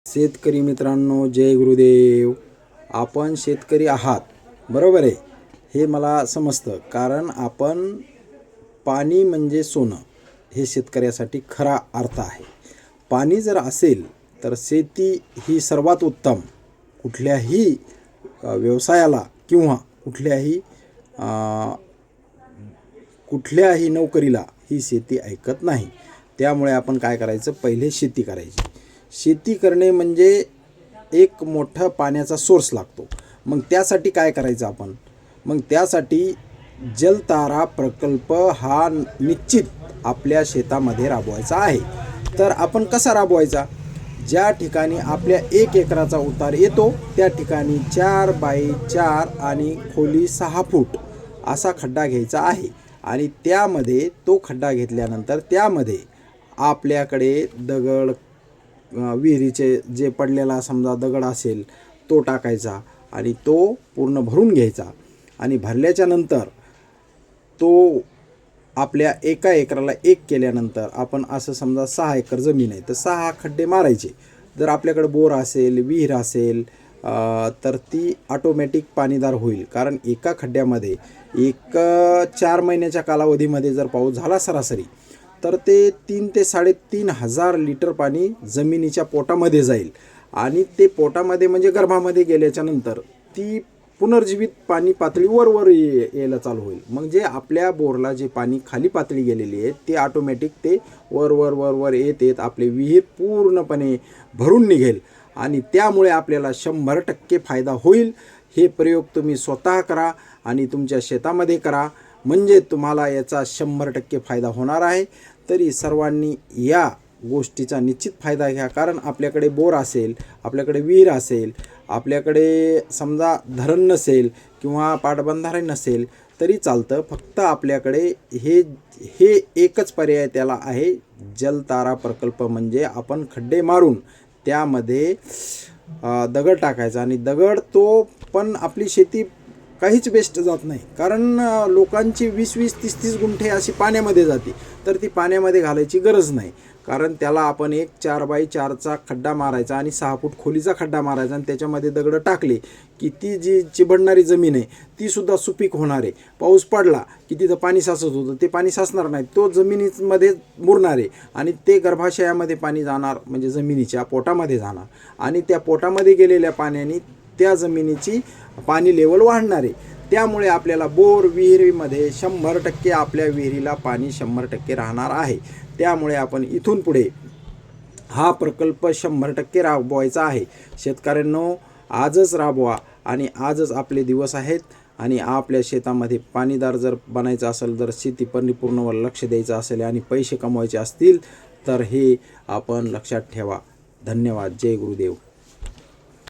शेतकरी मित्रांनो, जय गुरुदेव. आपण शेतकरी आहात, बरोबर आहे, हे मला समजतं. कारण आपण पाणी म्हणजे सोनं, हे शेतकऱ्यासाठी खरा अर्थ आहे. पाणी जर असेल तर शेती ही सर्वात उत्तम. कुठल्याही व्यवसायाला किंवा कुठल्याही नोकरीला ही शेती ऐकत नाही. त्यामुळे आपण काय करायचं, पहिले शेती करायची. शेती करणे म्हणजे एक मोठा पाण्याचा सोर्स लागतो. मग त्यासाठी काय करायचं आपण, मग त्यासाठी जलतारा प्रकल्प हा निश्चित आपल्या शेतामध्ये राबवायचा आहे. तर आपण कसा राबवायचा, ज्या ठिकाणी आपल्या 1 एकराचा उतार येतो त्या ठिकाणी 4x4 आणि खोली 6 फूट असा खड्डा घ्यायचा आहे. आणि त्यामध्ये तो खड्डा घेतल्यानंतर त्यामध्ये आपल्याकडे दगड, विहिरीचे जे पडलेला समजा दगड असेल तो टाकायचा आणि तो पूर्ण भरून घ्यायचा. आणि भरल्याच्या नंतर तो आपल्या 1 एकराला 1 केल्यानंतर आपण असं समजा 6 एकर जमीन आहे तर 6 खड्डे मारायचे. जर आपल्याकडे बोर असेल, विहीर असेल तर ती ऑटोमॅटिक पाणीदार होईल. कारण एका खड्ड्यामध्ये 4 महिन्याच्या कालावधीमध्ये जर पाऊस झाला सरासरी तर ते 3 ते 3.5 हजार लिटर पाणी जमिनीच्या पोटामध्ये जाईल. आणि ते पोटामध्ये म्हणजे गर्भामध्ये गेल्याच्या नंतर ती पुनर्जीवित पाणी पातळी वर यायला चालू होईल. म्हणजे आपल्या बोरला जे पाणी खाली पातळी गेलेली आहे ते ऑटोमॅटिक ते वर येत आपली विहीर पूर्णपणे भरून निघेल. आणि त्यामुळे आपल्याला 100% फायदा होईल. हे प्रयोग तुम्ही स्वतः करा आणि तुमच्या शेतामध्ये करा, म्हणजे तुम्हाला याचा 100% फायदा होणार आहे. तरी सर्वांनी या गोष्टीचा निश्चित फायदा घ्या. कारण आपल्याकडे बोर असेल, आपल्याकडे विहीर असेल, आपल्याकडे समजा धरण नसेल किंवा पाटबंधारे नसेल तरी चालतं. फक्त आपल्याकडे हे एकच पर्याय त्याला आहे, जलतारा प्रकल्प. म्हणजे आपण खड्डे मारून त्यामध्ये दगड टाकायचा आणि दगड तो पण आपली शेती काहीच वेस्ट जात नाही. कारण लोकांची 20-20, 30-30 गुंठे अशी पाण्यामध्ये जाते, तर ती पाण्यामध्ये घालायची गरज नाही. कारण त्याला आपण एक 4x4चा खड्डा मारायचा आणि 6 फूट खोलीचा खड्डा मारायचा आणि त्याच्यामध्ये दगड टाकले की ती जी चिबडणारी जमीन आहे ती सुद्धा सुपीक होणार आहे. पाऊस पडला की तिथं पाणी साचत होतं ते पाणी साचणार नाही, तो जमिनीमध्ये मुरणार आहे आणि ते गर्भाशयामध्ये पाणी जाणार, म्हणजे जमिनीच्या पोटामध्ये जाणार. आणि त्या पोटामध्ये गेलेल्या पाण्याने त्या जमिनीची पाणी लेवल वाढणार आहे. त्यामुळे आपल्याला बोर, विहिरीमध्ये 100% आपल्या विहिरीला पाणी 100% राहणार आहे. त्यामुळे आपण इथून पुढे हा प्रकल्प 100% राबवायचा आहे. शेतकऱ्यांनो, आजच राबवा आणि आजच आपले दिवस आहेत. आणि आपल्या शेतामध्ये पाणीदार जर बनायचं असेल, जर शेती परिपूर्णवर लक्ष द्यायचं असेल आणि पैसे कमवायचे असतील तर हे आपण लक्षात ठेवा. धन्यवाद. जय गुरुदेव.